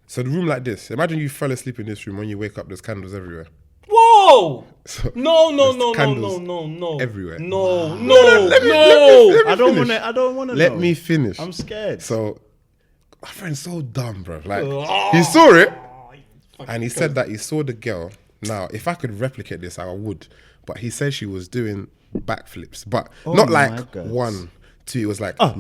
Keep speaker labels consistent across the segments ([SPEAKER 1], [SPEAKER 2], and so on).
[SPEAKER 1] So the room like this. Imagine you fell asleep in this room. When you wake up, there's candles everywhere.
[SPEAKER 2] Whoa!
[SPEAKER 1] So
[SPEAKER 2] No.
[SPEAKER 1] everywhere.
[SPEAKER 2] No.
[SPEAKER 1] I
[SPEAKER 3] don't want to.
[SPEAKER 1] Let me finish.
[SPEAKER 3] I'm scared.
[SPEAKER 1] So my friend's so dumb, bro. Like he saw it, and he said that he saw the girl. Now, if I could replicate this, I would. But he said she was doing backflips, but not like 1, 2. It was like.
[SPEAKER 2] No!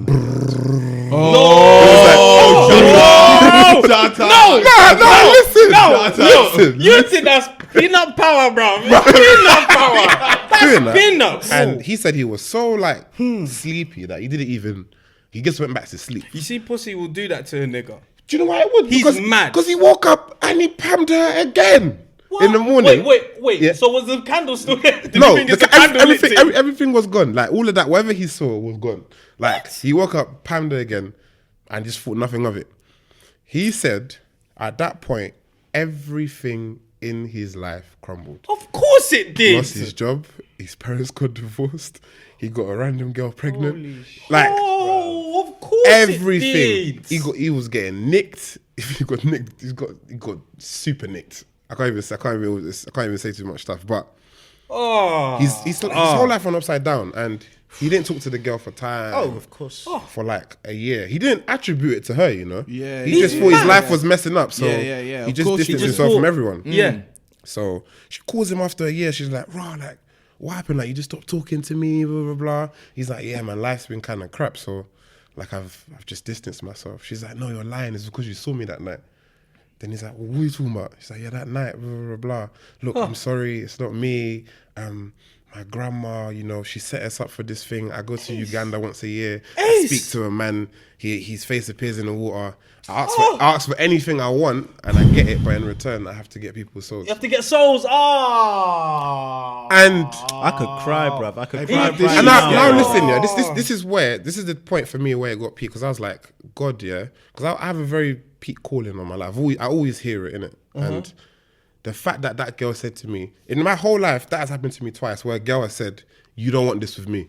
[SPEAKER 2] Listen. You think that's peanut power, bro? Peanut power. That's peanuts.
[SPEAKER 1] And he said he was so like sleepy that he didn't even. He just went back to sleep.
[SPEAKER 2] You see, pussy will do that to a nigga.
[SPEAKER 1] Do you know why it would?
[SPEAKER 2] He's mad.
[SPEAKER 1] Because he woke up and he pammed her again in the morning.
[SPEAKER 2] Wait.
[SPEAKER 1] Yeah.
[SPEAKER 2] So was the candle still there?
[SPEAKER 1] Everything was gone. Like all of that, whatever he saw was gone. Like he woke up, pammed her again, and just thought nothing of it. He said at that point, everything in his life crumbled.
[SPEAKER 2] Of course it did.
[SPEAKER 1] He lost his job. His parents got divorced. He got a random girl pregnant. Like,
[SPEAKER 2] of course
[SPEAKER 1] everything.
[SPEAKER 2] it did.
[SPEAKER 1] He was getting nicked. He got nicked. He got super nicked. I can't even say too much stuff. But his whole life went upside down, and he didn't talk to the girl for time.
[SPEAKER 3] Oh, of course.
[SPEAKER 1] For like a year. He didn't attribute it to her, you know.
[SPEAKER 3] Yeah.
[SPEAKER 1] He just thought his life was messing up. So he just distanced himself from everyone.
[SPEAKER 2] Yeah.
[SPEAKER 1] So she calls him after a year. She's like, "Raw, like, what happened? Like, you just stopped talking to me, blah, blah, blah." He's like, "Yeah, man, life's been kind of crap. So, like, I've just distanced myself." She's like, "No, you're lying. It's because you saw me that night." Then he's like, "Well, what are you talking about?" She's like, "Yeah, that night, blah, blah, blah. Look, I'm sorry. It's not me. My grandma, you know, she set us up for this thing. I go to Uganda once a year. I speak to a man. His face appears in the water. I ask for anything I want, and I get it. But in return, I have to get people's souls.
[SPEAKER 2] You have to get souls.
[SPEAKER 1] And
[SPEAKER 3] I could cry, bruv. I could cry.
[SPEAKER 1] And now listen, yeah. This is the point for me where it got peak, because I was like, God, yeah, because I have a very peak calling on my life. I always hear it, innit? And the fact that girl said to me, in my whole life, that has happened to me twice, where a girl has said, "You don't want this with me."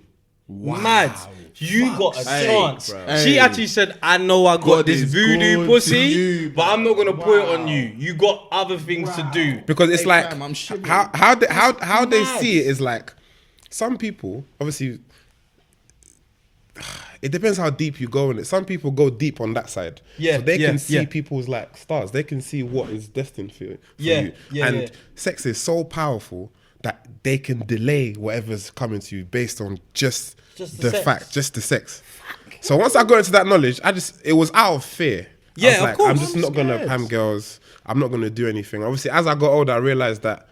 [SPEAKER 2] Wow. Mad. You got a chance. She actually said, "I know I got this voodoo pussy, but I'm not gonna put it on you. You got other things to do."
[SPEAKER 1] Because it's like, how they see it is like, some people, obviously, it depends how deep you go in it. Some people go deep on that side. So they can see people's like stars. They can see what is destined for you. Sex is so powerful that they can delay whatever's coming to you based on just the fact, just the sex. So once I got into that knowledge, it was out of fear.
[SPEAKER 2] Yeah,
[SPEAKER 1] I was like,
[SPEAKER 2] of course.
[SPEAKER 1] I'm just not gonna pam girls. I'm not gonna do anything. Obviously, as I got older, I realized that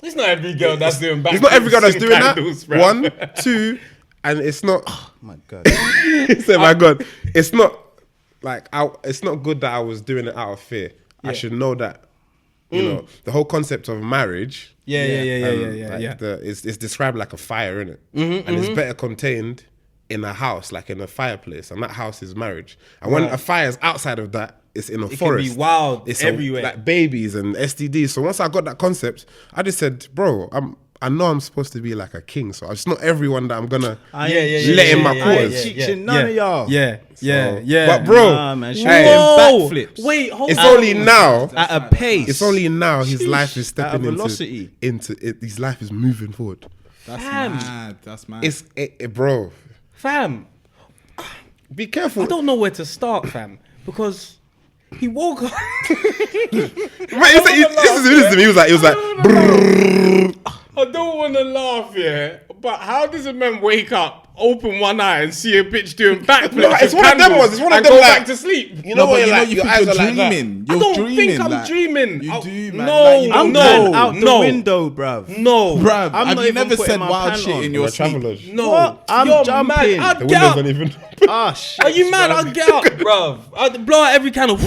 [SPEAKER 2] it's not every girl that's doing back.
[SPEAKER 1] It's not every girl that's doing
[SPEAKER 2] candles,
[SPEAKER 1] that.
[SPEAKER 2] Bro.
[SPEAKER 1] 1, 2, and it's not.
[SPEAKER 3] Oh my God.
[SPEAKER 1] My God, it's not like it's not good that I was doing it out of fear. I should know that. You know, the whole concept of marriage. It's described like a fire, innit? And it's better contained in a house, like in a fireplace, and that house is marriage. And when a fire is outside of that, it's in a forest.
[SPEAKER 2] It can be wild.
[SPEAKER 1] It's
[SPEAKER 2] everywhere,
[SPEAKER 1] like babies and STDs. So once I got that concept, I just said, bro, I know I'm supposed to be like a king, so it's not everyone that I'm gonna let in my quarters.
[SPEAKER 3] None of y'all.
[SPEAKER 1] But bro,
[SPEAKER 3] man, she backflips.
[SPEAKER 2] Wait, hold
[SPEAKER 1] it's
[SPEAKER 2] on.
[SPEAKER 1] only now
[SPEAKER 3] At a pace.
[SPEAKER 1] It's only now his life is stepping
[SPEAKER 3] At a velocity.
[SPEAKER 1] into it. His life is moving forward.
[SPEAKER 4] That's mad. That's mad.
[SPEAKER 1] It's bro.
[SPEAKER 2] Fam,
[SPEAKER 1] Be careful.
[SPEAKER 2] I don't know where to start, fam, because he woke up.
[SPEAKER 1] Listen to me. He was like, brrrr.
[SPEAKER 2] I don't want to laugh, yeah, but how does a man wake up, open one eye, and see a bitch doing backflips?
[SPEAKER 1] No, it's one of them ones. It's one of them,
[SPEAKER 2] go
[SPEAKER 1] like,
[SPEAKER 2] back to sleep.
[SPEAKER 1] You know what?
[SPEAKER 4] you
[SPEAKER 1] Like,
[SPEAKER 4] think
[SPEAKER 1] your eyes
[SPEAKER 4] you're
[SPEAKER 1] are like that.
[SPEAKER 4] dreaming.
[SPEAKER 2] I
[SPEAKER 4] You're
[SPEAKER 2] don't
[SPEAKER 4] dreaming,
[SPEAKER 2] think I'm
[SPEAKER 4] like,
[SPEAKER 2] dreaming.
[SPEAKER 4] You do, man.
[SPEAKER 2] No,
[SPEAKER 4] Like, you
[SPEAKER 3] I'm
[SPEAKER 4] don't
[SPEAKER 3] going
[SPEAKER 4] know.
[SPEAKER 3] out the window, bruv.
[SPEAKER 2] No,
[SPEAKER 4] Bruv,
[SPEAKER 3] I'm
[SPEAKER 4] have
[SPEAKER 3] not
[SPEAKER 4] you
[SPEAKER 3] even
[SPEAKER 4] never
[SPEAKER 3] putting
[SPEAKER 4] said
[SPEAKER 3] my
[SPEAKER 4] wild
[SPEAKER 3] pant
[SPEAKER 4] shit
[SPEAKER 3] on.
[SPEAKER 4] in your
[SPEAKER 1] Your
[SPEAKER 4] sleep?
[SPEAKER 1] travel lodge.
[SPEAKER 2] no.
[SPEAKER 3] What? I'm
[SPEAKER 2] You're
[SPEAKER 3] jumping.
[SPEAKER 2] mad. I'll
[SPEAKER 1] The
[SPEAKER 2] get
[SPEAKER 1] windows
[SPEAKER 2] up.
[SPEAKER 1] don't even.
[SPEAKER 3] Ah, shit.
[SPEAKER 2] Are you mad? I'll get up, bruv. I'll blow out every kind of.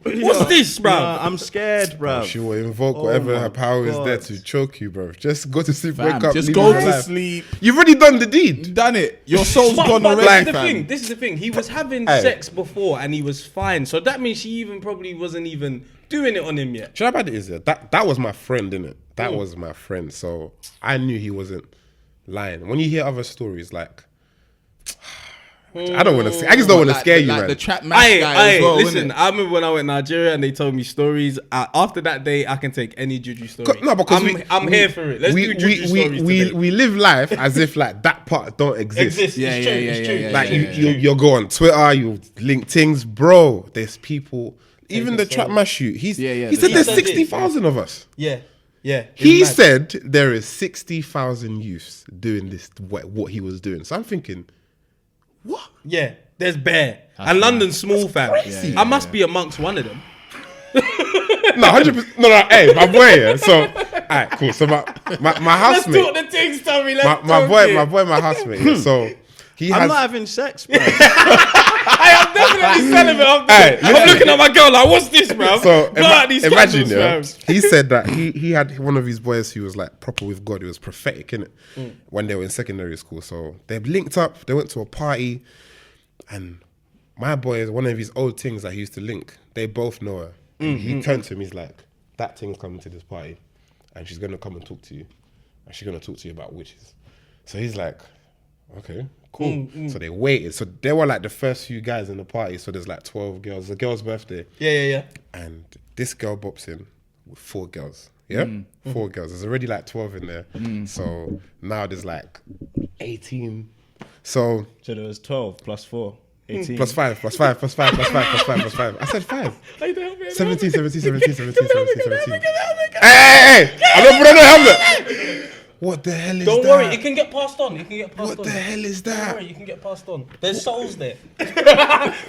[SPEAKER 2] What's this, bruv?
[SPEAKER 3] Nah, I'm scared, bruv.
[SPEAKER 1] She will invoke whatever
[SPEAKER 3] my
[SPEAKER 1] her power is there
[SPEAKER 3] God.
[SPEAKER 1] to choke you, bro. Just go to sleep,
[SPEAKER 4] Fam,
[SPEAKER 1] wake up,
[SPEAKER 4] just
[SPEAKER 1] leave
[SPEAKER 4] go
[SPEAKER 1] your
[SPEAKER 4] to
[SPEAKER 1] life.
[SPEAKER 4] sleep.
[SPEAKER 1] You've already done the deed.
[SPEAKER 4] Done it. Your soul's gone
[SPEAKER 2] But
[SPEAKER 4] already,
[SPEAKER 2] this is the
[SPEAKER 4] fam.
[SPEAKER 2] thing. This is the thing. He was having
[SPEAKER 1] Hey.
[SPEAKER 2] sex before and he was fine. So that means she even probably wasn't even doing it on him yet.
[SPEAKER 1] Do you know how bad it is? Yeah? That was my friend, innit? That was my friend. So I knew he wasn't lying. When you hear other stories, like, I don't want to. I just don't want to scare you, man.
[SPEAKER 4] The trap mash guy as well.
[SPEAKER 2] Listen, I remember when I went to Nigeria and they told me stories. After that day, I can take any Juju story.
[SPEAKER 1] No, because
[SPEAKER 2] I'm here for it. Let's do Juju stories today.
[SPEAKER 1] We live life as if like that part don't exist.
[SPEAKER 2] It's true.
[SPEAKER 1] Like you'll go on Twitter, you link things, bro. There's people. Even the trap mash shoot. He said there's 60,000 of us.
[SPEAKER 2] Yeah.
[SPEAKER 1] He said there is 60,000 youths doing this. What he was doing. So I'm thinking, what?
[SPEAKER 2] Yeah, there's bare. And London's small, fam. I must be amongst one of them.
[SPEAKER 1] No, 100%. No, hey, my boy. Yeah. So, alright, cool. So my housemate.
[SPEAKER 2] Let's talk the things, Tommy.
[SPEAKER 1] My boy, my housemate. Yeah. So
[SPEAKER 3] I'm not having sex, bro.
[SPEAKER 2] I'm definitely celibate. I'm looking at my girl like, what's this, bro?
[SPEAKER 1] So imagine, yeah, he said that he had one of his boys who was like proper with God. He was prophetic in it when they were in secondary school. So they linked up. They went to a party, and my boy is one of his old things that he used to link. They both know her. He turned to him. He's like, "That thing's coming to this party, and she's gonna come and talk to you, and she's gonna talk to you about witches." So he's like, "Okay." Cool. So they waited. So they were like the first few guys in the party. So there's like 12 girls. The girl's birthday.
[SPEAKER 2] Yeah.
[SPEAKER 1] And this girl bops in with 4 girls. Yeah? 4 girls. There's already like 12 in there. So now there's like 18. So
[SPEAKER 3] there was 12 plus 4. 18.
[SPEAKER 1] Plus 5. I said 5. 17. Hey! I don't put on the helmet. What the hell is that?
[SPEAKER 2] Don't worry, it can get passed on.
[SPEAKER 1] What the hell is that?
[SPEAKER 2] Don't worry, you can get passed on. There's souls there.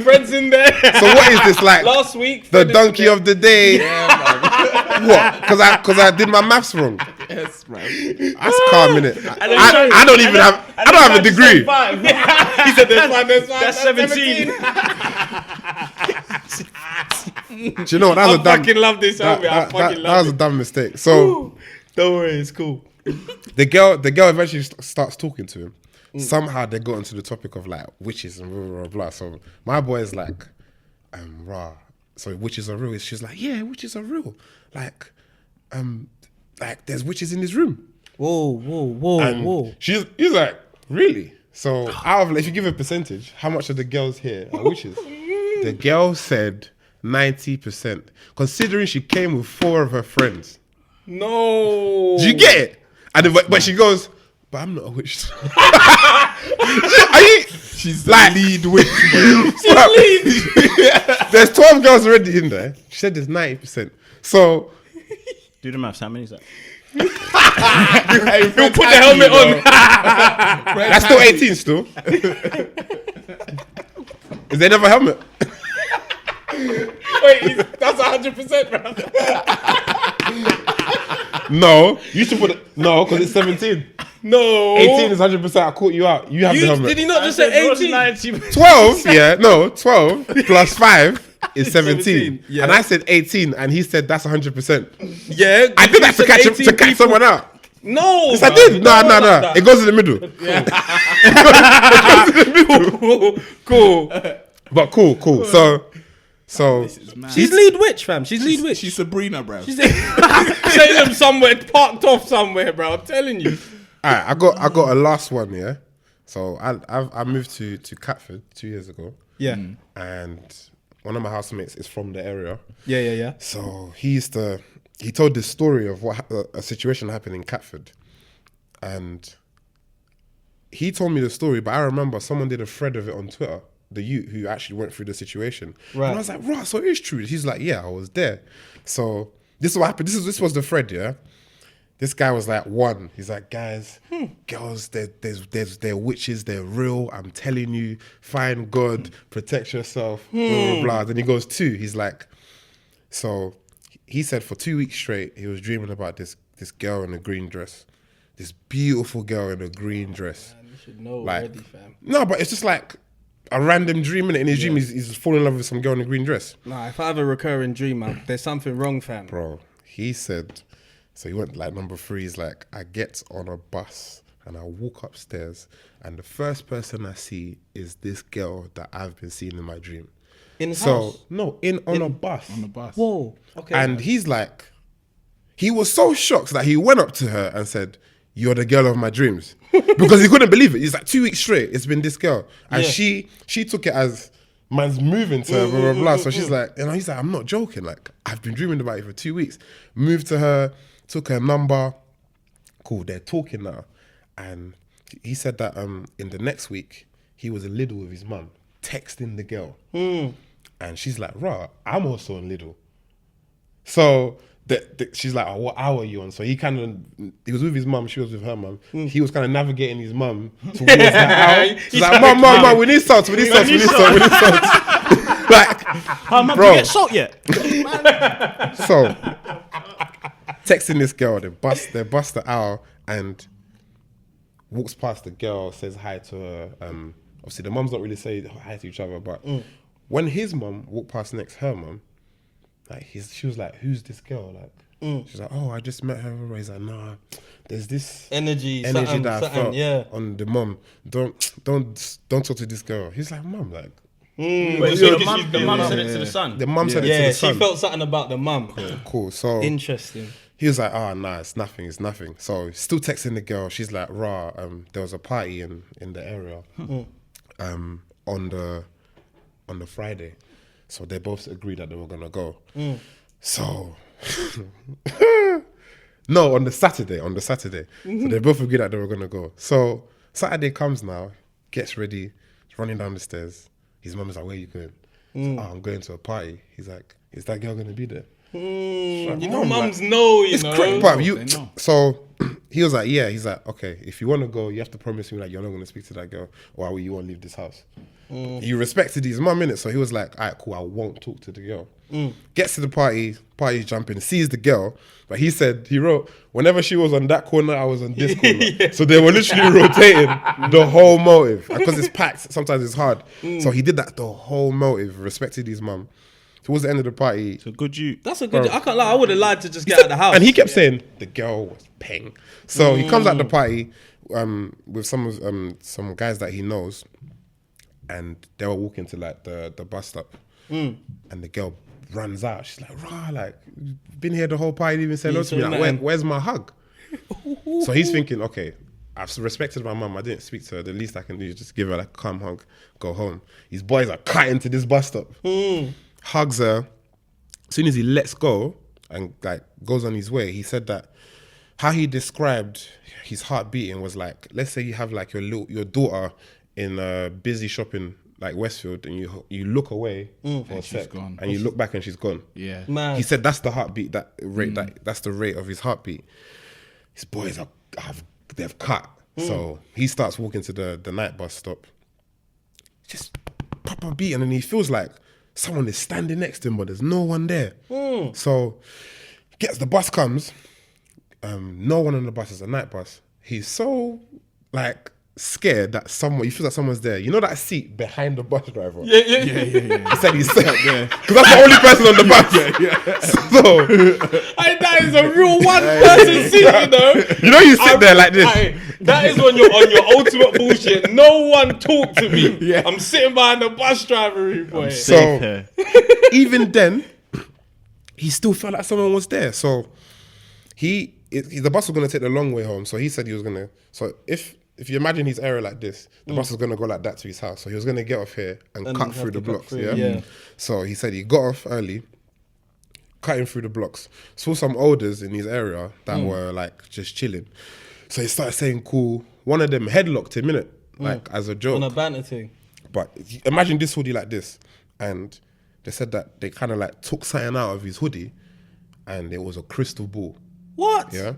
[SPEAKER 2] Friends in there.
[SPEAKER 1] So what is this like?
[SPEAKER 2] Last week,
[SPEAKER 1] the donkey of the day. Yeah, man. What? Because I did my maths wrong.
[SPEAKER 4] Yes, man.
[SPEAKER 1] That's calm, innit? I don't even have. I don't have a degree.
[SPEAKER 2] He said there's 5.
[SPEAKER 3] That's 17.
[SPEAKER 1] Do you know what? That was
[SPEAKER 2] I fucking love this helmet. I fucking love it.
[SPEAKER 1] That was a dumb mistake. So
[SPEAKER 2] don't worry, it's cool.
[SPEAKER 1] The girl eventually starts talking to him. Somehow they got into the topic of like witches and blah blah blah. So my boy is like, so witches are real. She's like, yeah, witches are real. Like there's witches in this room.
[SPEAKER 2] Whoa.
[SPEAKER 1] He's like, really? So out of if you give a percentage, how much of the girls here are witches? The girl said 90%, considering she came with 4 of her friends.
[SPEAKER 2] No.
[SPEAKER 1] Do you get it? And but she goes, but I'm not a witch. She's like lead witch. There's 12 girls already in there. She said there's 90%. So
[SPEAKER 3] do the maths. How many is that?
[SPEAKER 2] He'll put the helmet on.
[SPEAKER 1] That's still 18 still. Is there another helmet?
[SPEAKER 2] Wait, that's 100%, bro.
[SPEAKER 1] No, you should put it. No, because it's 17.
[SPEAKER 2] No,
[SPEAKER 1] 18 is 100%. I caught you out. You have the helmet.
[SPEAKER 2] Did he not just say 18?
[SPEAKER 1] 12, yeah, no, 12 plus 5 is 17. Yeah. And I said 18, and he said that's 100%.
[SPEAKER 2] Yeah,
[SPEAKER 1] I did that to catch someone out.
[SPEAKER 2] No,
[SPEAKER 1] yes, I did. No. It goes in the middle.
[SPEAKER 2] Yeah.
[SPEAKER 1] It goes in the middle. Cool. But cool. So
[SPEAKER 2] she's lead witch, fam. She's lead witch.
[SPEAKER 4] She's Sabrina, bro.
[SPEAKER 2] She's Salem somewhere, parked off somewhere, bro. I'm telling you.
[SPEAKER 1] Alright, I got a last one, yeah. So I moved to Catford 2 years ago.
[SPEAKER 2] Yeah.
[SPEAKER 1] And one of my housemates is from the area.
[SPEAKER 2] Yeah.
[SPEAKER 1] So he told this story of what a situation happened in Catford, and he told me the story. But I remember someone did a thread of it on Twitter. The youth who actually went through the situation. Right. And I was like, right, so it is true. He's like, yeah, I was there. So this is what happened. This was the thread, yeah? This guy was like, 1. He's like, guys, girls, they're witches, they're real. I'm telling you, find God, protect yourself, blah, blah, blah. Then he goes 2. He's like, so he said for 2 weeks straight, he was dreaming about this girl in a green dress. This beautiful girl in a green dress.
[SPEAKER 2] Man, you should know already, fam.
[SPEAKER 1] No, but it's just like, a random dream, and in his dream, he's falling in love with some girl in a green dress.
[SPEAKER 2] Nah, if I have a recurring dream, man, there's something wrong, fam.
[SPEAKER 1] Bro, he said, so he went like number 3, he's like, I get on a bus and I walk upstairs and the first person I see is this girl that I've been seeing in my dream.
[SPEAKER 2] In his house?
[SPEAKER 1] No, on a bus.
[SPEAKER 4] On a bus.
[SPEAKER 2] Whoa, okay.
[SPEAKER 1] And he's like, he was so shocked that he went up to her and said, you're the girl of my dreams. Because he couldn't believe it. He's like, 2 weeks straight, it's been this girl. And she took it as, man's moving to her, blah, blah, blah. So she's like, and he's like, I'm not joking. Like, I've been dreaming about you for 2 weeks. Moved to her, took her number. Cool, they're talking now. And he said that in the next week, he was in Lidl with his mum, texting the girl. And she's like, rah, I'm also in Lidl. So she's like, oh, what hour are you on? So he was with his mum, she was with her mum. He was kind of navigating his mum towards that hour. She's like, mum, we need salt. Like,
[SPEAKER 3] Mum, do you get salt yet?
[SPEAKER 1] So, texting this girl, they bust the hour and walks past the girl, says hi to her. Obviously, the mums don't really say hi to each other, but when his mum walked past next her mum, like she was like, "Who's this girl?" Like, she's like, "Oh, I just met her." He's like, "Nah, there's this
[SPEAKER 2] energy
[SPEAKER 1] that I felt on the mum. Don't talk to this girl." He's like, "Mum, like."
[SPEAKER 3] The mum said it to the son.
[SPEAKER 1] The mum said it to the son.
[SPEAKER 2] She felt something about the mum.
[SPEAKER 1] Cool. So
[SPEAKER 2] interesting.
[SPEAKER 1] He was like, "Oh, nah, it's nothing. So still texting the girl. She's like, "Rah, there was a party in the area, on the Friday." So they both agreed that they were gonna go. So no, on the Saturday. So they both agreed that they were gonna go. So Saturday comes now, gets ready, he's running down the stairs. His mum is like, "Where are you going?" Like, "Oh, I'm going to a party." He's like, "Is that girl gonna be there?"
[SPEAKER 2] Like, you know, mums know,
[SPEAKER 1] it's crazy, bruv. So he was like, "Yeah." He's like, "Okay, if you want to go, you have to promise me like you're not going to speak to that girl, or you won't leave this house." He respected his mum, innit? So he was like, "Alright, cool, I won't talk to the girl." Gets to the party's jumping, sees the girl, but he wrote, whenever she was on that corner, I was on this corner. So they were literally rotating the whole motive. Because it's packed, sometimes it's hard. So he did that the whole motive, respected his mum. Towards the end of the party,
[SPEAKER 3] it's a good you.
[SPEAKER 2] That's a good. I can't lie. I would have lied to just get out of the house.
[SPEAKER 1] And he kept saying the girl was peng. So he comes out the party with some guys that he knows, and they were walking to like the bus stop, and the girl runs out. She's like, "Rah, like been here the whole party, didn't even say hello to me. Like, where's my hug?" So he's thinking, okay, I've respected my mum. I didn't speak to her. The least I can do is just give her like a calm hug, go home. His boys are cutting to this bus stop. Hugs her. As soon as he lets go and like goes on his way, he said that how he described his heart beating was like, let's say you have like your daughter in a busy shopping like Westfield, and you look away for a sec, and you look back and she's gone.
[SPEAKER 4] Yeah,
[SPEAKER 2] man.
[SPEAKER 1] He said that's the heartbeat, that rate, that's the rate of his heartbeat. His boys they've cut, so he starts walking to the night bus stop. Just proper beat, and then he feels like someone is standing next to him, but there's no one there. So the bus comes, no one on the bus, is a night bus. He's so like scared that he feels like someone's there. You know that seat behind the bus driver? Yeah. He said he's sat there because that's the only person on the bus. So
[SPEAKER 2] that is a real one-person seat, you know.
[SPEAKER 1] You know, you sit there like this.
[SPEAKER 2] That is when you're on your ultimate bullshit. No one talk to me. Yeah. I'm sitting behind the bus driver, boy.
[SPEAKER 1] So even then, he still felt like someone was there. So the bus was going to take the long way home. So he said he was going to. So if you imagine his area like this, the bus was going to go like that to his house. So he was going to get off here and cut through the blocks. Yeah. So he said he got off early, cutting through the blocks. Saw some elders in his area that were like just chilling. So he started saying cool. One of them headlocked him, innit? Like as a joke.
[SPEAKER 2] On a banter thing.
[SPEAKER 1] But imagine this hoodie like this. And they said that they kind of like took something out of his hoodie and it was a crystal ball.
[SPEAKER 2] What?
[SPEAKER 1] Yeah.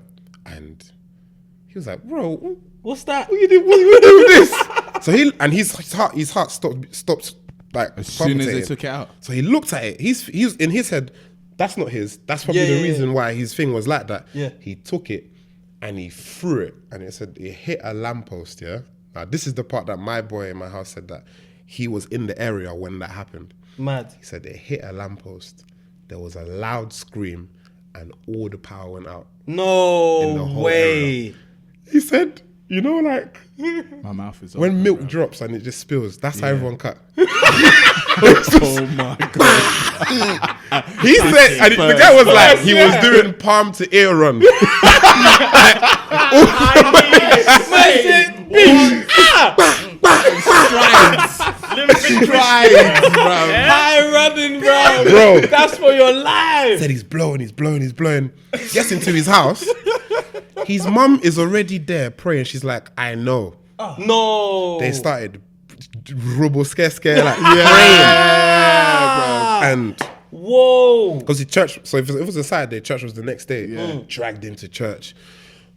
[SPEAKER 1] And he was like, "Bro,
[SPEAKER 2] what's that?
[SPEAKER 1] What you doing with this?" So his heart stopped like
[SPEAKER 4] as soon as they took it out.
[SPEAKER 1] So he looked at it. He's in his head, that's not his. That's probably the reason why his thing was like that.
[SPEAKER 2] Yeah.
[SPEAKER 1] He took it and he threw it, and it said it hit a lamppost. Yeah. Now this is the part that my boy in my house said that he was in the area when that happened.
[SPEAKER 2] Mad.
[SPEAKER 1] He said it hit a lamppost. There was a loud scream, and all the power went out.
[SPEAKER 2] No way.
[SPEAKER 1] Area. He said, you know, like
[SPEAKER 4] my mouth is
[SPEAKER 1] when milk drops and it just spills. That's how everyone cut.
[SPEAKER 4] Oh my god!
[SPEAKER 1] He said, and the guy was like, he was doing palm to ear run.
[SPEAKER 2] High running, bro. That's for your life.
[SPEAKER 1] Said he's blowing. Gets into his house. His mum is already there praying. She's like, I know.
[SPEAKER 2] No.
[SPEAKER 1] They started scare like praying. And
[SPEAKER 2] whoa.
[SPEAKER 1] because the church, so if it was a Saturday, church was the next day. Dragged him to church.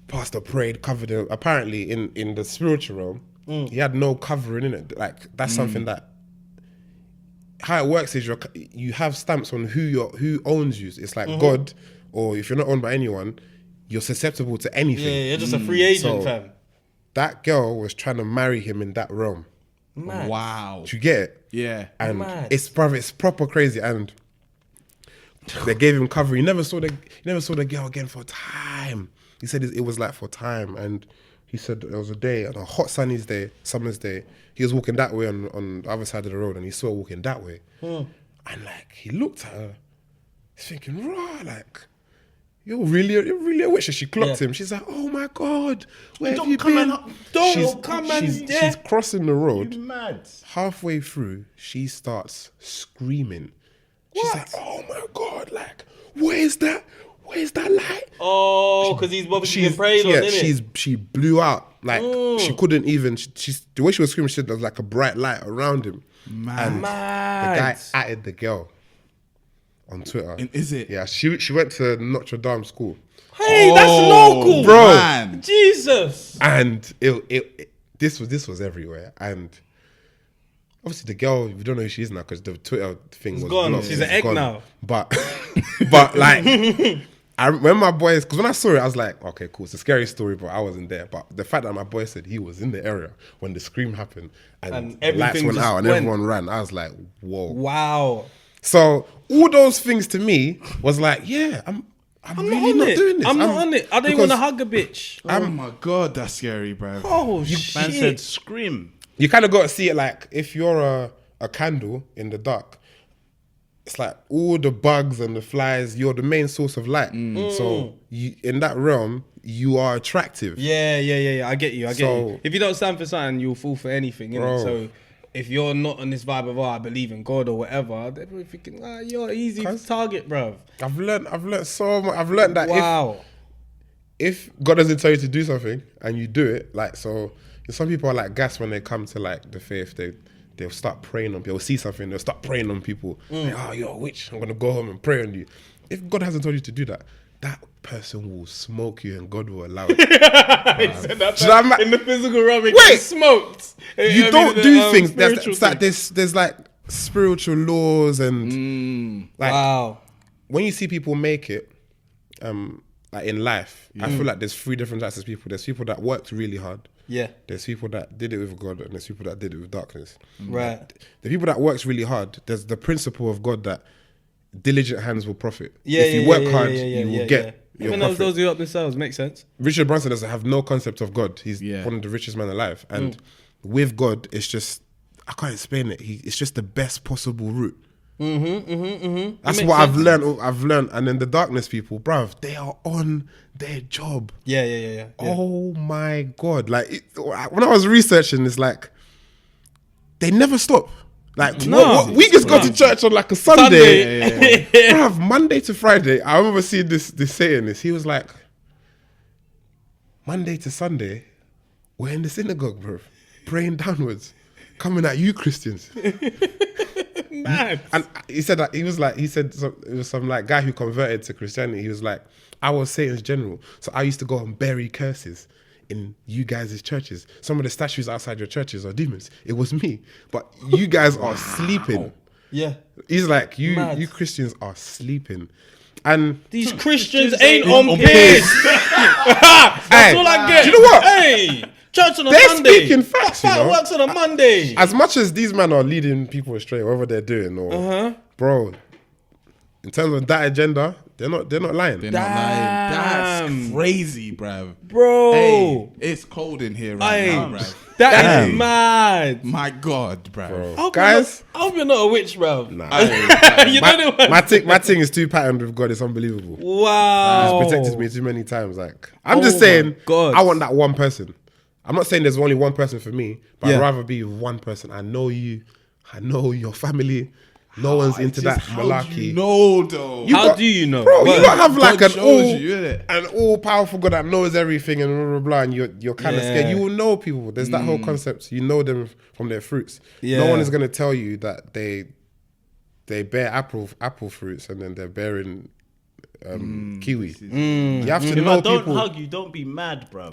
[SPEAKER 1] Pastor prayed, covered him. Apparently, in the spiritual realm, he had no covering in it. Like that's something that. How it works is you have stamps on who owns you. It's like God, or if you're not owned by anyone, you're susceptible to anything.
[SPEAKER 2] Yeah, you're just a free agent, fam.
[SPEAKER 1] That girl was trying to marry him in that realm.
[SPEAKER 2] Mad.
[SPEAKER 4] Wow.
[SPEAKER 1] Do you get it?
[SPEAKER 4] Yeah.
[SPEAKER 1] And it's proper crazy. And they gave him cover. He never saw the girl again for time. He said it was like for time. And he said there was a day, on a hot summer's day, he was walking that way on the other side of the road, and he saw her walking that way. And like he looked at her, he's thinking, raw, like, you're really a witch. And she clocked him. She's like, oh my God, where have you been? She's crossing the road.
[SPEAKER 3] You mad.
[SPEAKER 1] Halfway through, she starts screaming. She's like, oh my God, like, where's that light?
[SPEAKER 2] Oh, because he's obviously been prayed on, innit?
[SPEAKER 1] She blew out. Like, she couldn't even, the way she was screaming, she said there was like a bright light around him. And the guy atted the girl on Twitter.
[SPEAKER 4] Is it?
[SPEAKER 1] Yeah, she went to Notre Dame school.
[SPEAKER 2] Hey, that's local.
[SPEAKER 1] Bro.
[SPEAKER 4] Man.
[SPEAKER 2] Jesus.
[SPEAKER 1] And this was everywhere. And obviously the girl, we don't know who she is now because the Twitter thing was
[SPEAKER 2] gone.
[SPEAKER 1] blocked.
[SPEAKER 2] She's an egg now.
[SPEAKER 1] But like, I remember my boys, because when I saw it, I was like, okay, cool. It's a scary story, but I wasn't there. But the fact that my boy said he was in the area when the scream happened and the lights went out and everyone ran, I was like, whoa.
[SPEAKER 2] Wow.
[SPEAKER 1] So all those things to me was like, yeah, I'm really not doing this.
[SPEAKER 2] I'm not on it. I don't even want to hug a bitch.
[SPEAKER 4] Oh my God, that's scary, bro.
[SPEAKER 2] Oh, shit.
[SPEAKER 3] Man said scream.
[SPEAKER 1] You kind of got to see it like, if you're a candle in the dark, it's like all the bugs and the flies, you're the main source of light. So in that realm, you are attractive.
[SPEAKER 2] Yeah. I get you. If you don't stand for something, you'll fall for anything, innit? So if you're not on this vibe of, I believe in God or whatever, they're probably thinking, you're an easy target, bruv.
[SPEAKER 1] I've learned so much. I've learned that if God doesn't tell you to do something and you do it, like, so some people are like gas when they come to like the faith, they'll start praying on people. They'll see something, they'll start praying on people. Like, you're a witch, I'm going to go home and pray on you. If God hasn't told you to do that, that person will smoke you and God will allow it.
[SPEAKER 2] He said that in the physical realm, it gets smoked.
[SPEAKER 1] You don't do things. There's like spiritual laws and like when you see people make it like in life, I feel like there's three different types of people. There's people that worked really hard.
[SPEAKER 2] Yeah.
[SPEAKER 1] There's people that did it with God and there's people that did it with darkness.
[SPEAKER 2] Right.
[SPEAKER 1] The people that works really hard, there's the principle of God that diligent hands will profit.
[SPEAKER 2] Yeah,
[SPEAKER 1] if you work hard, you will get your
[SPEAKER 2] even
[SPEAKER 1] profit.
[SPEAKER 2] those who help themselves, makes sense.
[SPEAKER 1] Richard Branson doesn't have no concept of God. He's one of the richest men alive. And with God, it's just, I can't explain it. It's just the best possible route. That's what I've learned. And then the darkness people, bruv, they are on their job.
[SPEAKER 2] Yeah.
[SPEAKER 1] Oh my God. Like, when I was researching, it's like, they never stop. Like, we just go to church on like a Sunday. Bruv, Monday to Friday. I remember seeing this saying this. He was like, Monday to Sunday, we're in the synagogue, bruv, praying downwards, coming at you Christians.
[SPEAKER 2] Mad.
[SPEAKER 1] And he said that it was some like guy who converted to Christianity. He was like, I was Satan's general, so I used to go and bury curses in you guys' churches. Some of the statues outside your churches are demons. It was me, but you guys are sleeping.
[SPEAKER 2] Yeah,
[SPEAKER 1] he's like, you Christians are sleeping, and
[SPEAKER 2] these Christians ain't on piss. That's all I get.
[SPEAKER 1] Do you know what?
[SPEAKER 2] Hey. Church on a
[SPEAKER 1] they're
[SPEAKER 2] Sunday.
[SPEAKER 1] Speaking facts,
[SPEAKER 2] That works on a Monday.
[SPEAKER 1] As much as these men are leading people astray, whatever they're doing, or bro, in terms of that agenda, They're not lying.
[SPEAKER 4] They're not lying. That's crazy, bruv.
[SPEAKER 2] Bro.
[SPEAKER 4] Hey, it's cold in here right now, bruv.
[SPEAKER 2] That is mad.
[SPEAKER 4] My God, bruv.
[SPEAKER 1] Guys,
[SPEAKER 2] I hope you're not a witch, bruv.
[SPEAKER 1] Nah. My thing is too patterned with God. It's unbelievable.
[SPEAKER 2] Wow.
[SPEAKER 1] He's protected me too many times. Like, I'm just saying,
[SPEAKER 2] God.
[SPEAKER 1] I want that one person. I'm not saying there's only one person for me, but I'd rather be with one person. I know you. I know your family. No one's into that malarkey.
[SPEAKER 4] No, though.
[SPEAKER 2] How do you know?
[SPEAKER 1] Bro, you don't have like
[SPEAKER 4] God
[SPEAKER 1] an all-powerful God that knows everything and blah, blah, blah, and you're kind of scared. You will know people. There's that whole concept. You know them from their fruits.
[SPEAKER 2] Yeah.
[SPEAKER 1] No one is going to tell you that they bear apple fruits and then they're bearing kiwi. You have to know people.
[SPEAKER 3] Don't hug you. Don't be mad, bro.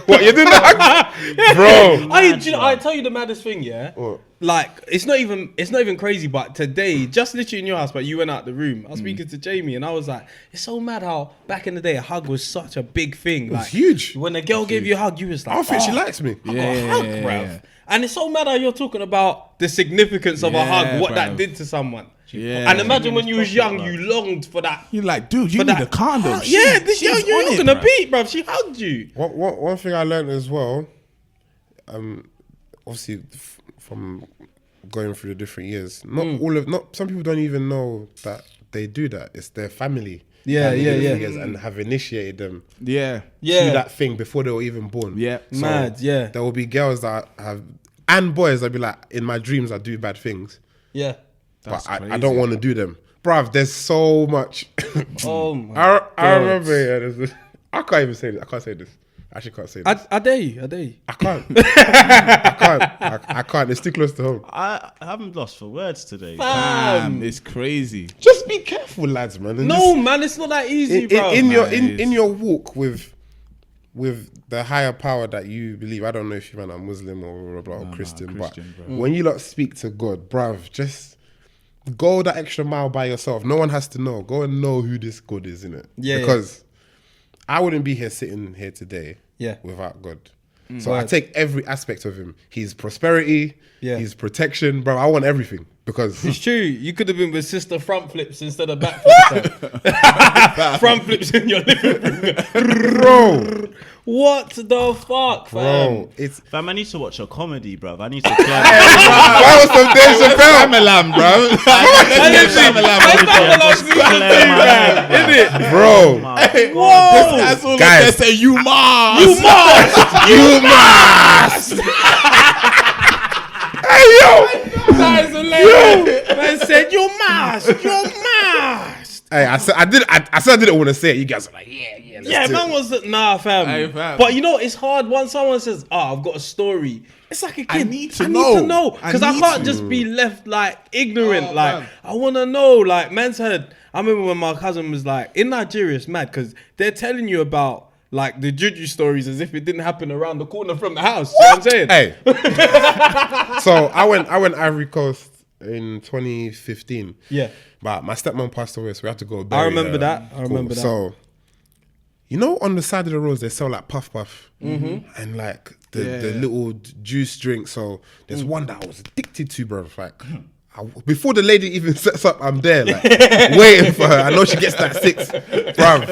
[SPEAKER 1] What, you didn't hug? Bro.
[SPEAKER 2] I tell you the maddest thing, yeah?
[SPEAKER 1] What?
[SPEAKER 2] Like, it's not even crazy, but today, just literally in your house, but you went out the room. I was speaking to Jamie and I was like, it's so mad how back in the day a hug was such a big thing. Like,
[SPEAKER 1] it's huge.
[SPEAKER 2] When a girl gave you a hug, you was like,
[SPEAKER 1] I don't think she likes me.
[SPEAKER 2] I got a hug, bruv. And it's so mad how you're talking about the significance of a hug, what that did to someone.
[SPEAKER 4] Yeah.
[SPEAKER 2] And imagine when you was young, you longed for that.
[SPEAKER 4] You're like, dude, you need a condom.
[SPEAKER 2] Yeah, you're not gonna beat, bruv. She hugged you.
[SPEAKER 1] One thing I learned as well, obviously from going through the different years, not some people don't even know that they do that. It's their family. And have initiated them. To that thing before they were even born.
[SPEAKER 4] Yeah.
[SPEAKER 1] So
[SPEAKER 2] mad. Yeah.
[SPEAKER 1] There will be girls that have and boys that be like, in my dreams I do bad things.
[SPEAKER 2] Yeah.
[SPEAKER 1] But I don't want to do them. Bruv, there's so much.
[SPEAKER 2] Oh my God.
[SPEAKER 1] I remember, I can't even say this. I can't say this. I actually can't say this.
[SPEAKER 2] I dare you.
[SPEAKER 1] I can't. I can't. It's too close to home.
[SPEAKER 3] I haven't lost for words today.
[SPEAKER 4] Damn, it's crazy.
[SPEAKER 1] Just be careful, lads, man. And
[SPEAKER 2] Man, it's not that easy, bro.
[SPEAKER 1] In your walk with the higher power that you believe, I don't know if you're a Muslim or Christian, but when you lot speak to God, bruv, just go that extra mile by yourself. No one has to know. Go and know who this God is, innit?
[SPEAKER 2] Yeah.
[SPEAKER 1] Because I wouldn't be here sitting here today without God. So I take every aspect of him. His prosperity, his protection, bro. I want everything because
[SPEAKER 2] it's true. You could have been with sister front flips instead of back flips. Front flips in your living room.
[SPEAKER 1] Bro.
[SPEAKER 2] What the fuck,
[SPEAKER 1] bro?
[SPEAKER 3] Fam, I need to watch a comedy, bro. I need to clear
[SPEAKER 1] that was some Dave Chappelle.
[SPEAKER 4] Shyamalan, bro.
[SPEAKER 1] Isn't it? Bro.
[SPEAKER 2] Whoa.
[SPEAKER 4] That's all
[SPEAKER 1] Guys.
[SPEAKER 4] they say, you must.
[SPEAKER 1] You must. Hey, yo.
[SPEAKER 2] That is hilarious. Man said, you must.
[SPEAKER 1] Hey, I said I didn't want to say it. You guys are like, let's do
[SPEAKER 2] man
[SPEAKER 1] it.
[SPEAKER 2] was nah, fam.
[SPEAKER 4] Hey, fam.
[SPEAKER 2] But you know, it's hard once someone says, I've got a story. It's like a kid.
[SPEAKER 4] I need to
[SPEAKER 2] know.
[SPEAKER 4] know.
[SPEAKER 2] Because I can't just be left like ignorant. Man. I want to know. Like, man's heard. I remember when my cousin was like, in Nigeria, it's mad because they're telling you about like the Juju stories as if it didn't happen around the corner from the house. You know what I'm saying?
[SPEAKER 1] Hey. So I went Ivory Coast in 2015.
[SPEAKER 2] Yeah.
[SPEAKER 1] But my stepmom passed away, so we had to go.
[SPEAKER 2] I remember that.
[SPEAKER 1] So, you know, on the side of the roads, they sell like puff and like the little juice drink. So there's one that I was addicted to, bro. Like, before the lady even sets up, I'm there, like, waiting for her. I know she gets that 6, bro.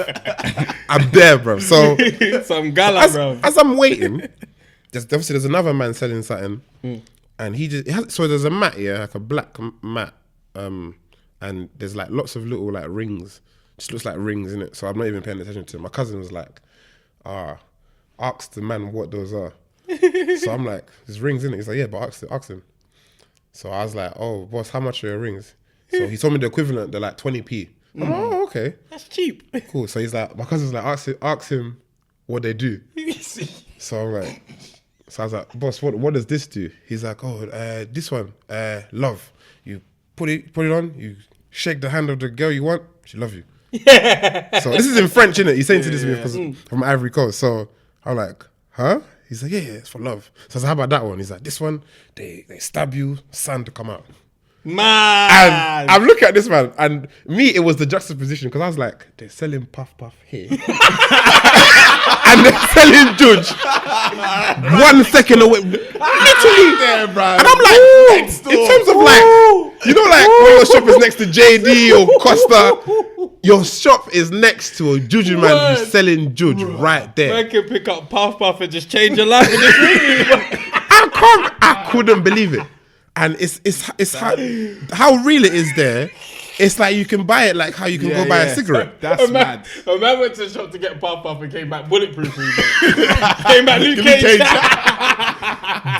[SPEAKER 1] I'm there, bro. So,
[SPEAKER 2] some gala, bro.
[SPEAKER 1] As I'm waiting, there's another man selling something, and so there's a mat here, like a black mat, and there's like lots of little like rings. Just looks like rings in it. So I'm not even paying attention to it. My cousin was like, ask the man what those are. So I'm like, there's rings in it. He's like, yeah, but ask him. So I was like, oh, boss, how much are your rings? So he told me the equivalent. They're like 20p. I'm like, oh, okay.
[SPEAKER 2] That's cheap.
[SPEAKER 1] Cool. So he's like, my cousin's like, ask him what they do. So I'm like, so I was like, boss, what does this do? He's like, oh, this one, love. You put it on, you shake the hand of the girl you want, she love you. So this is in French, innit? He's saying to this because from Ivory Coast. So I'm like, huh? He's like, yeah, it's for love. So I was like, how about that one? He's like, this one, they stab you, sun to come out.
[SPEAKER 2] Man.
[SPEAKER 1] And I'm looking at this man, and me, it was the juxtaposition because I was like, they're selling puff here. And they're selling Judge 1 second away. Literally
[SPEAKER 4] there, bro.
[SPEAKER 1] And I'm like, in terms of like, you know, like when your shop is next to JD or Costa, Your shop is next to a Juju man who's selling Juju right there.
[SPEAKER 2] Man can pick up Puff Puff and just change your life in this room.
[SPEAKER 1] I couldn't believe it. And it's how real it is there. It's like you can buy it like how you can go buy a cigarette.
[SPEAKER 4] That's mad.
[SPEAKER 2] A man went to the shop to get Puff Puff and came back bulletproof. Came back Luke Cage.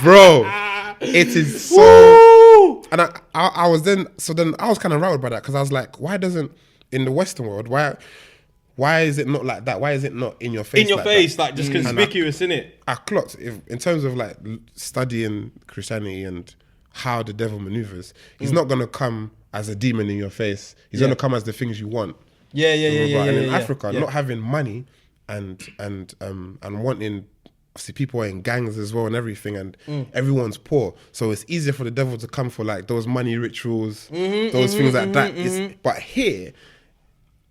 [SPEAKER 1] Bro, it is so... And I was then I was kind of rattled by that because I was like, why doesn't, in the Western world, why is it not like that? Why is it not in your face?
[SPEAKER 2] In your face, like just conspicuous, innit?
[SPEAKER 1] I clocked, in terms of like studying Christianity and how the devil maneuvers, he's not going to come as a demon in your face. He's going to come as the things you want.
[SPEAKER 2] Yeah.
[SPEAKER 1] And in Africa, not having money and wanting, obviously people are in gangs as well and everything, and everyone's poor. So it's easier for the devil to come for like those money rituals, those things like that. But here,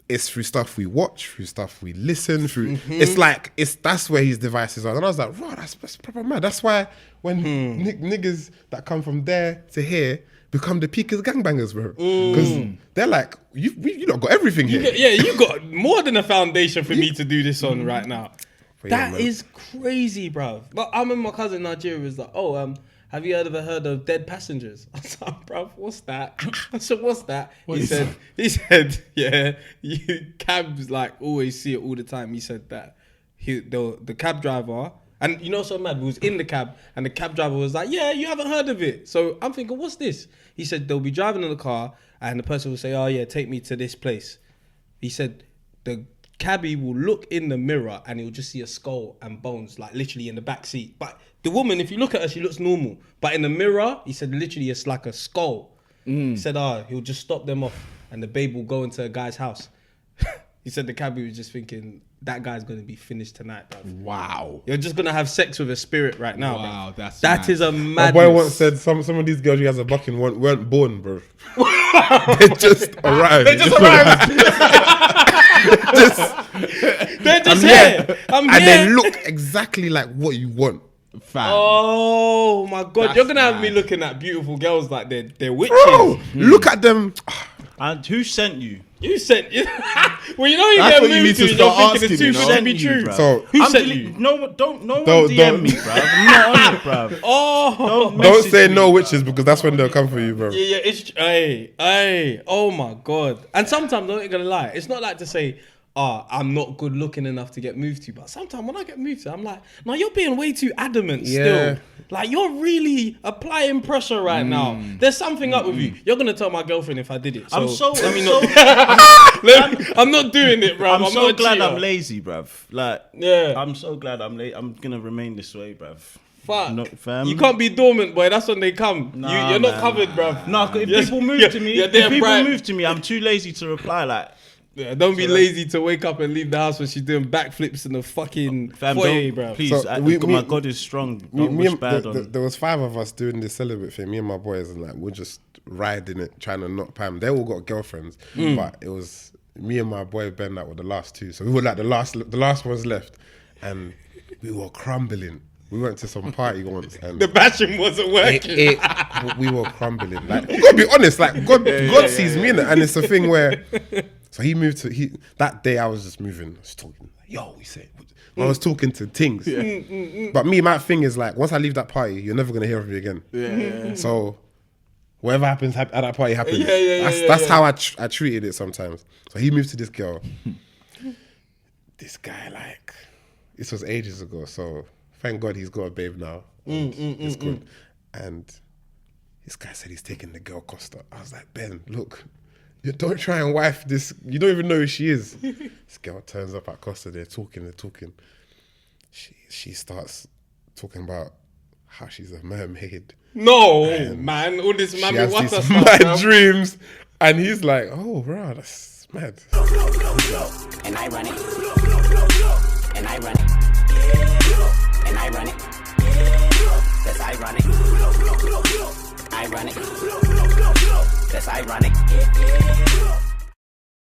[SPEAKER 1] it's through stuff we watch, through stuff we listen, through. It's like that's where his devices are. And I was like, wow, that's proper mad. That's why when niggas that come from there to here become the peakers gangbangers, bro. Because they're like, you not got everything here.
[SPEAKER 2] You got more than a foundation for me to do this on right now.
[SPEAKER 1] But
[SPEAKER 2] That is crazy, bro. But I remember my cousin in Nigeria was like, have you ever heard of dead passengers? I was like, bro, what's that? I said, what's that? He said, yeah, you cabs like always see it all the time. He said that the cab driver, and you know so mad, we was in the cab and the cab driver was like, yeah, you haven't heard of it. So I'm thinking, what's this? He said they'll be driving in the car and the person will say, oh yeah, take me to this place. He said the cabbie will look in the mirror and he'll just see a skull and bones, like literally in the back seat. But the woman, if you look at her, she looks normal. But in the mirror, he said literally it's like a skull. He said, he'll just stop them off and the babe will go into a guy's house. He said the cabbie was just thinking, that guy's going to be finished tonight, bro.
[SPEAKER 4] Wow.
[SPEAKER 2] You're just going to have sex with a spirit right now,
[SPEAKER 4] Wow,
[SPEAKER 2] bro.
[SPEAKER 4] that's
[SPEAKER 2] That
[SPEAKER 4] mad.
[SPEAKER 2] is a
[SPEAKER 1] My
[SPEAKER 2] madness.
[SPEAKER 1] boy once said some of these girls he has a bucking weren't born, bro. They just arrived.
[SPEAKER 2] They just arrived. They're just here. I'm
[SPEAKER 1] and
[SPEAKER 2] here.
[SPEAKER 1] they look exactly like what you want.
[SPEAKER 4] Fam.
[SPEAKER 2] Oh my God.
[SPEAKER 4] That's
[SPEAKER 2] You're going to have me
[SPEAKER 4] mad.
[SPEAKER 2] looking at beautiful girls like they're witches.
[SPEAKER 1] Bro, look at them.
[SPEAKER 3] And who sent you?
[SPEAKER 2] You sent well, you know you
[SPEAKER 4] That's
[SPEAKER 2] get
[SPEAKER 4] what you
[SPEAKER 2] moved
[SPEAKER 4] need
[SPEAKER 2] to
[SPEAKER 4] to
[SPEAKER 2] and you're
[SPEAKER 4] start
[SPEAKER 2] thinking it's
[SPEAKER 4] asking,
[SPEAKER 2] too
[SPEAKER 4] you
[SPEAKER 2] good
[SPEAKER 4] know?
[SPEAKER 2] to be true.
[SPEAKER 3] Bruv.
[SPEAKER 1] So
[SPEAKER 2] Who
[SPEAKER 3] I'm
[SPEAKER 2] sent
[SPEAKER 3] deli-
[SPEAKER 2] you?
[SPEAKER 3] No one
[SPEAKER 1] Don't-
[SPEAKER 3] DM me, bruv. I'm not on it, bruv.
[SPEAKER 2] Oh,
[SPEAKER 3] Don't
[SPEAKER 1] Don't
[SPEAKER 3] message
[SPEAKER 1] say
[SPEAKER 3] me,
[SPEAKER 1] no
[SPEAKER 3] bruv.
[SPEAKER 1] witches because that's when they'll come for you, bro.
[SPEAKER 2] yeah, it's hey, oh my God. And sometimes I'm not gonna lie, it's not like to say, I'm not good looking enough to get moved to, but sometimes when I get moved to, I'm like, no, you're being way too adamant
[SPEAKER 1] Yeah.
[SPEAKER 2] still. Like you're really applying pressure right now. There's something up with you. You're gonna tell my girlfirl if I did it.
[SPEAKER 3] I'm so
[SPEAKER 2] I'm not doing it, bro.
[SPEAKER 3] I'm so
[SPEAKER 2] not a
[SPEAKER 3] glad
[SPEAKER 2] cheater.
[SPEAKER 3] I'm lazy, bruv. Like,
[SPEAKER 2] Yeah.
[SPEAKER 3] I'm so glad I'm late. I'm gonna remain this way, bruv.
[SPEAKER 2] Fuck.
[SPEAKER 3] No, fam.
[SPEAKER 2] You can't be dormant, boy. That's when they come.
[SPEAKER 3] Nah,
[SPEAKER 2] you're not
[SPEAKER 3] man.
[SPEAKER 2] covered, bruv.
[SPEAKER 3] No, if
[SPEAKER 2] Yes,
[SPEAKER 3] people move
[SPEAKER 2] yeah,
[SPEAKER 3] to me,
[SPEAKER 2] yeah,
[SPEAKER 3] if
[SPEAKER 2] they're
[SPEAKER 3] people
[SPEAKER 2] bright.
[SPEAKER 3] move to me, I'm too lazy to reply. Like,
[SPEAKER 2] Yeah, don't be lazy to wake up and leave the house when she's doing backflips in the fucking
[SPEAKER 3] fam,
[SPEAKER 2] foyer,
[SPEAKER 3] don't,
[SPEAKER 2] bruv.
[SPEAKER 3] please.
[SPEAKER 1] So
[SPEAKER 3] My God is strong. Don't wish bad on.
[SPEAKER 1] There was 5 of us doing this celibate thing, me and my boys, and like we're just riding it, trying to knock Pam. They all got girlfriends, but it was me and my boy Ben that were the last 2. So we were like the last ones left, and we were crumbling. We went to some party once, and
[SPEAKER 2] The bashing wasn't working.
[SPEAKER 1] we were crumbling. Like, we gotta be honest. Like, God sees me in it, and it's a thing where. So he moved to that day. I was just moving. I was talking. Like, yo, we said. I was talking to things. But me, my thing is like, once I leave that party, you're never gonna hear of me again. So whatever happens at that party happens. That's how I treated it sometimes. So he moved to this girl. This guy, like, this was ages ago. So. Thank God he's got a babe now. It's good. And this guy said he's taking the girl Costa. I was like, Ben, look, you don't try and wife this. You don't even know who she is. This girl turns up at Costa. They're talking. She starts talking about how she's a mermaid.
[SPEAKER 2] No, man. All this
[SPEAKER 1] She
[SPEAKER 2] mammy
[SPEAKER 1] has
[SPEAKER 2] water
[SPEAKER 1] these
[SPEAKER 2] stuff.
[SPEAKER 1] mad
[SPEAKER 2] bruv.
[SPEAKER 1] dreams. And he's like, oh, bro, that's mad.
[SPEAKER 5] And I run it. And I run it. And I run it. That's ironic. I run it. That's ironic.